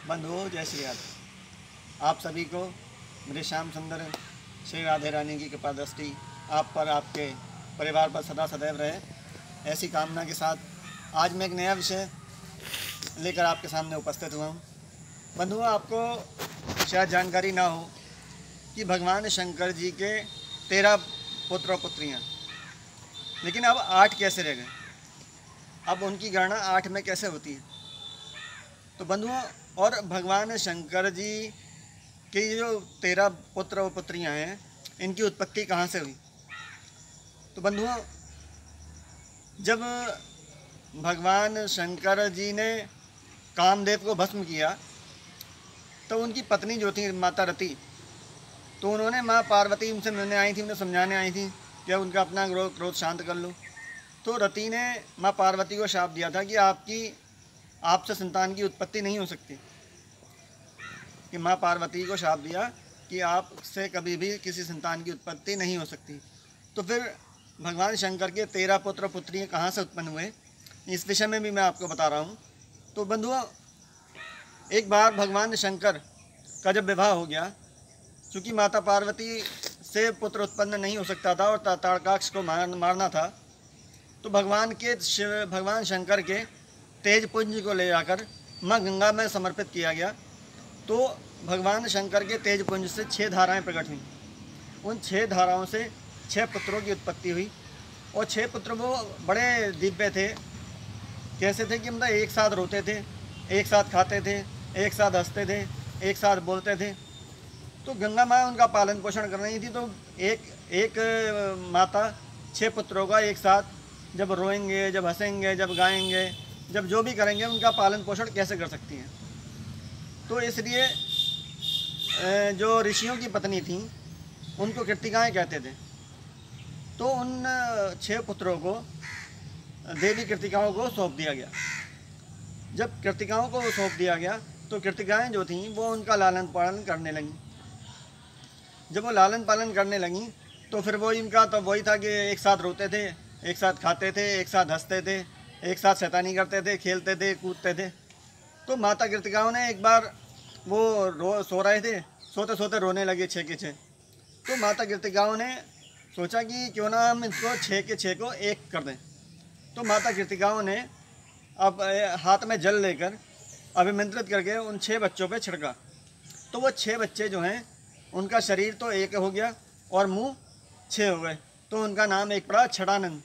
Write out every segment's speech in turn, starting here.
बंधुओं जय श्री राधे। आप सभी को मेरे श्याम सुंदर श्री राधे रानी की कृपा दृष्टि आप पर, आपके परिवार पर सदा सदैव रहे, ऐसी कामना के साथ आज मैं एक नया विषय लेकर आपके सामने उपस्थित हुआ हूँ। बंधुओं, आपको शायद जानकारी ना हो कि भगवान शंकर जी के 13 पुत्र और पुत्रियाँ, लेकिन अब 8 कैसे रह गए, अब उनकी गणना 8 में कैसे होती है। तो बंधुओं, और भगवान शंकर जी के जो 13 पुत्र और पुत्रियाँ हैं, इनकी उत्पत्ति कहाँ से हुई। तो बंधुओं, जब भगवान शंकर जी ने कामदेव को भस्म किया तो उनकी पत्नी जो थी माता रति, तो उन्होंने माँ पार्वती उनसे मिलने आई थी, उन्हें समझाने आई थी कि उनका अपना क्रोध शांत कर लो। तो रति ने माँ पार्वती को शाप दिया था कि आपसे संतान की उत्पत्ति नहीं हो सकती, कि माँ पार्वती को शाप दिया कि आपसे कभी भी किसी संतान की उत्पत्ति नहीं हो सकती। तो फिर भगवान शंकर के 13 पुत्र पुत्रियाँ कहाँ से उत्पन्न हुए, इस विषय में भी मैं आपको बता रहा हूँ। तो बंधुओं, एक बार भगवान शंकर का जब विवाह हो गया, चूँकि माता पार्वती से पुत्र उत्पन्न नहीं हो सकता था और ताड़काक्ष को मारना था, तो भगवान शंकर के तेज पुंज को ले जाकर माँ गंगा में समर्पित किया गया। तो भगवान शंकर के तेज पुंज से 6 धाराएं प्रकट हुई। उन 6 धाराओं से 6 पुत्रों की उत्पत्ति हुई, और 6 पुत्र वो बड़े दिव्य थे। कैसे थे कि मतलब एक साथ रोते थे, एक साथ खाते थे, एक साथ हंसते थे, एक साथ बोलते थे। तो गंगा माँ उनका पालन पोषण कर रही थी। तो एक माता 6 पुत्रों का एक साथ जब रोएंगे, जब हंसेंगे, जब गाएंगे, जब जो भी करेंगे, उनका पालन पोषण कैसे कर सकती हैं। तो इसलिए जो ऋषियों की पत्नी थी उनको कृतिकाएँ कहते थे। तो उन 6 पुत्रों को देवी कृतिकाओं को सौंप दिया गया। जब कृतिकाओं को सौंप दिया गया तो कृतिकाएँ जो थीं वो उनका लालन पालन करने लगीं। जब वो लालन पालन करने लगीं तो फिर वही था कि एक साथ रोते थे, एक साथ खाते थे, एक साथ हंसते थे, एक साथ शैतानी करते थे, खेलते थे, कूदते थे। तो माता कृतिकाओं ने एक बार वो सो रहे थे, सोते सोते रोने लगे 6 के 6। तो माता कृतिकाओं ने सोचा कि क्यों ना हम इसको 6 के 6 को एक कर दें। तो माता कृतिकाओं ने अब हाथ में जल लेकर अभिमंत्रित करके उन 6 बच्चों पे छिड़का। तो वो 6 बच्चे जो हैं, उनका शरीर तो एक हो गया और मुंह 6 हो गए। तो उनका नाम एक पड़ा छड़ानंद,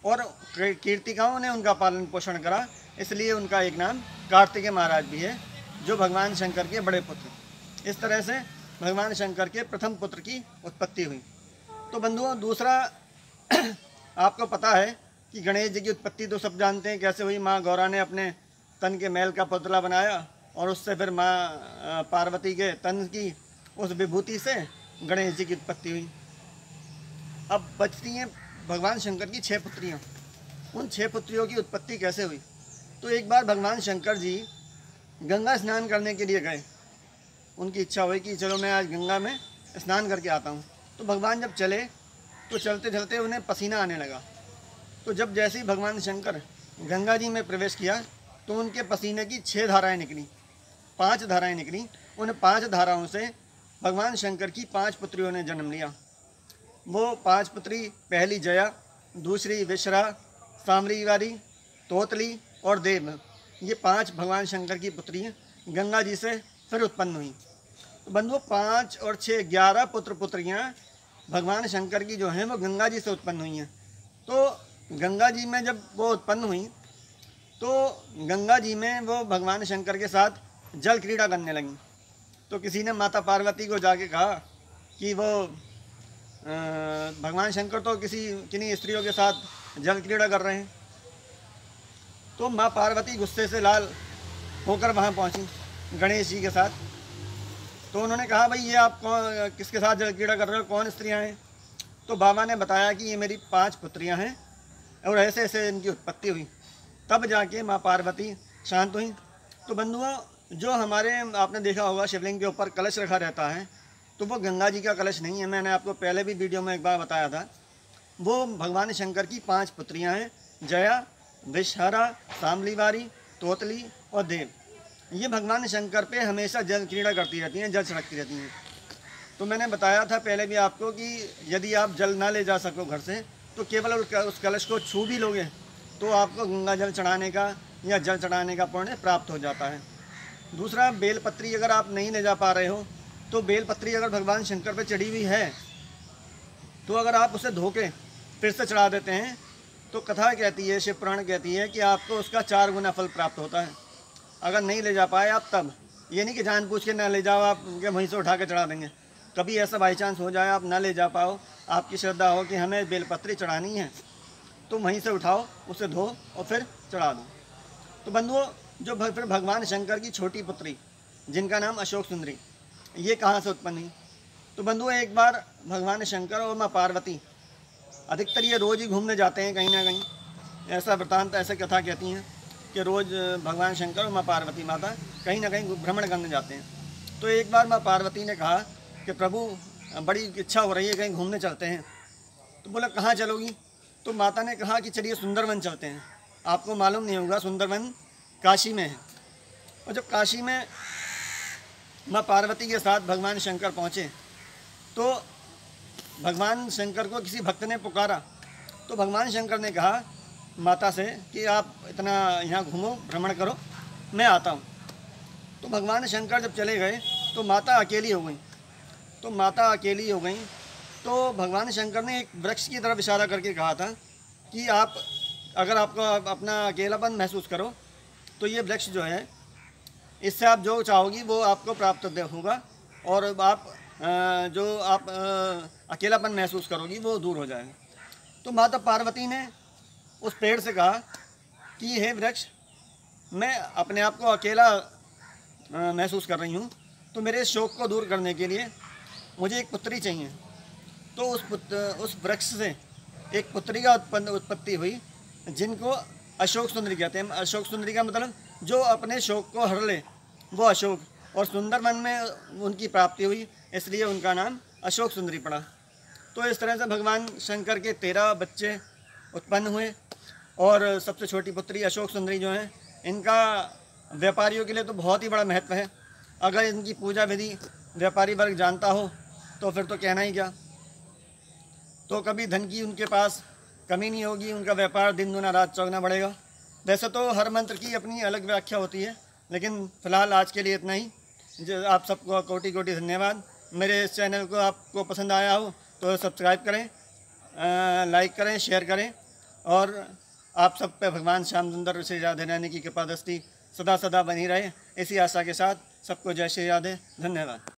और कीर्तिकाओं ने उनका पालन पोषण करा, इसलिए उनका एक नाम कार्तिकेय महाराज भी है, जो भगवान शंकर के बड़े पुत्र। इस तरह से भगवान शंकर के प्रथम पुत्र की उत्पत्ति हुई। तो बंधुओं, दूसरा आपको पता है कि गणेश जी की उत्पत्ति तो सब जानते हैं कैसे हुई। माँ गौरा ने अपने तन के मैल का पुतला बनाया और उससे फिर माँ पार्वती के तन की उस विभूति से गणेश जी की उत्पत्ति हुई। अब बचती हैं भगवान शंकर की 6 पुत्रियाँ। उन 6 पुत्रियों की उत्पत्ति कैसे हुई। तो एक बार भगवान शंकर जी गंगा स्नान करने के लिए गए। उनकी इच्छा हुई कि चलो मैं आज गंगा में स्नान करके आता हूँ। तो भगवान जब चले तो चलते चलते उन्हें पसीना आने लगा। तो जब जैसे ही भगवान शंकर गंगा जी में प्रवेश किया तो उनके पसीने की 6 धाराएँ निकली, 5 धाराएँ निकली। उन 5 धाराओं से भगवान शंकर की 5 पुत्रियों ने जन्म लिया। वो 5 पुत्री, पहली जया, दूसरी विश्रा, सामरीवारी, तोतली और देव, ये 5 भगवान शंकर की पुत्रियाँ गंगा जी से फिर उत्पन्न हुई। तो बंधुओं, 5 और 6 11 पुत्र पुत्रियाँ भगवान शंकर की जो हैं वो गंगा जी से उत्पन्न हुई हैं। तो गंगा जी में जब वो उत्पन्न हुई तो गंगा जी में वो भगवान शंकर के साथ जल क्रीड़ा करने लगी। तो किसी ने माता पार्वती को जाके कहा कि वो भगवान शंकर तो किन्हीं स्त्रियों के साथ जल क्रीड़ा कर रहे हैं। तो माँ पार्वती गुस्से से लाल होकर वहाँ पहुँची गणेश जी के साथ। तो उन्होंने कहा, भाई ये आप किसके साथ जल क्रीड़ा कर रहे हो, कौन स्त्रियाँ हैं। तो बाबा ने बताया कि ये मेरी 5 पुत्रियाँ हैं और ऐसे ऐसे इनकी उत्पत्ति हुई। तब जाके माँ पार्वती शांत हुई। तो बंधुओं, जो हमारे आपने देखा होगा शिवलिंग के ऊपर कलश रखा रहता है, तो वो गंगा जी का कलश नहीं है। मैंने आपको पहले भी वीडियो में एक बार बताया था। वो भगवान शंकर की 5 पुत्रियाँ हैं, जया, विषहरा, सामलीवारी, तोतली और देव। ये भगवान शंकर पे हमेशा जल क्रीड़ा करती रहती हैं, जल छिड़कती रहती हैं। तो मैंने बताया था पहले भी आपको कि यदि आप जल ना ले जा सको घर से, तो केवल उस कलश को छू भी लोगे तो आपको गंगा जल चढ़ाने का या जल चढ़ाने का पुण्य प्राप्त हो जाता है। दूसरा, बेलपत्री अगर आप नहीं ले जा पा रहे हो, तो बेलपत्री अगर भगवान शंकर पे चढ़ी हुई है तो अगर आप उसे धो के फिर से चढ़ा देते हैं तो कथा कहती है, शिव पुराण कहती है कि आपको उसका 4 गुना फल प्राप्त होता है। अगर नहीं ले जा पाए आप, तब ये नहीं कि जानबूझ के ना ले जाओ, आप वहीं से उठा के चढ़ा देंगे। कभी ऐसा बाई चांस हो जाए आप ना ले जा पाओ, आपकी श्रद्धा हो कि हमें बेलपत्री चढ़ानी है, तो वहीं से उठाओ, उसे धो और फिर चढ़ा दो। तो बंधुओं, जो फिर भगवान शंकर की छोटी पुत्री जिनका नाम अशोक सुंदरी, ये कहाँ से उत्पन्न हुई? तो बंधुओं, एक बार भगवान शंकर और माँ पार्वती, अधिकतर ये रोज़ ही घूमने जाते हैं कहीं ना कहीं, ऐसा वृतांत, ऐसे कथा कहती हैं कि रोज़ भगवान शंकर और माँ पार्वती माता कहीं ना कहीं भ्रमण करने जाते हैं। तो एक बार माँ पार्वती ने कहा कि प्रभु, बड़ी इच्छा हो रही है, कहीं घूमने चलते हैं। तो बोला कहाँ चलोगी? तो माता ने कहा कि चलिए सुंदरवन चलते हैं। आपको मालूम नहीं होगा, सुंदरवन काशी में है। और जब काशी में माँ पार्वती के साथ भगवान शंकर पहुँचे तो भगवान शंकर को किसी भक्त ने पुकारा। तो भगवान शंकर ने कहा माता से कि आप इतना यहाँ घूमो, भ्रमण करो, मैं आता हूँ। तो भगवान शंकर जब चले गए तो माता अकेली हो गई। तो माता अकेली हो गई तो भगवान शंकर ने एक वृक्ष की तरफ इशारा करके कहा था कि आप, अगर आपको अपना अकेलापन महसूस करो तो ये वृक्ष जो है, इससे आप जो चाहोगी वो आपको प्राप्त होगा, और आप जो आप अकेलापन महसूस करोगी वो दूर हो जाएगा। तो माता पार्वती ने उस पेड़ से कहा कि हे वृक्ष, मैं अपने आप को अकेला महसूस कर रही हूँ, तो मेरे शोक को दूर करने के लिए मुझे एक पुत्री चाहिए। तो उस वृक्ष से एक पुत्री का उत्पत्ति हुई, जिनको अशोक सुंदरी कहते हैं। अशोक सुंदरी का मतलब जो अपने शोक को हर ले, वो अशोक, और सुंदरवन में उनकी प्राप्ति हुई, इसलिए उनका नाम अशोक सुंदरी पड़ा। तो इस तरह से भगवान शंकर के 13 बच्चे उत्पन्न हुए, और सबसे छोटी पुत्री अशोक सुंदरी जो है, इनका व्यापारियों के लिए तो बहुत ही बड़ा महत्व है। अगर इनकी पूजा विधि व्यापारी वर्ग जानता हो तो फिर तो कहना ही क्या। तो कभी धन की उनके पास कमी नहीं होगी, उनका व्यापार दिन दुना रात चौगुना बढ़ेगा। वैसे तो हर मंत्र की अपनी अलग व्याख्या होती है, लेकिन फ़िलहाल आज के लिए इतना ही। जो आप सबको कोटि कोटि धन्यवाद। मेरे इस चैनल को आपको पसंद आया हो तो सब्सक्राइब करें, लाइक करें, शेयर करें, और आप सब पे भगवान श्याम सुंदर श्री राधे रानी की कृपा दृष्टि सदा सदा बनी रहे। इसी आशा के साथ सबको जय श्री राधे, धन्यवाद।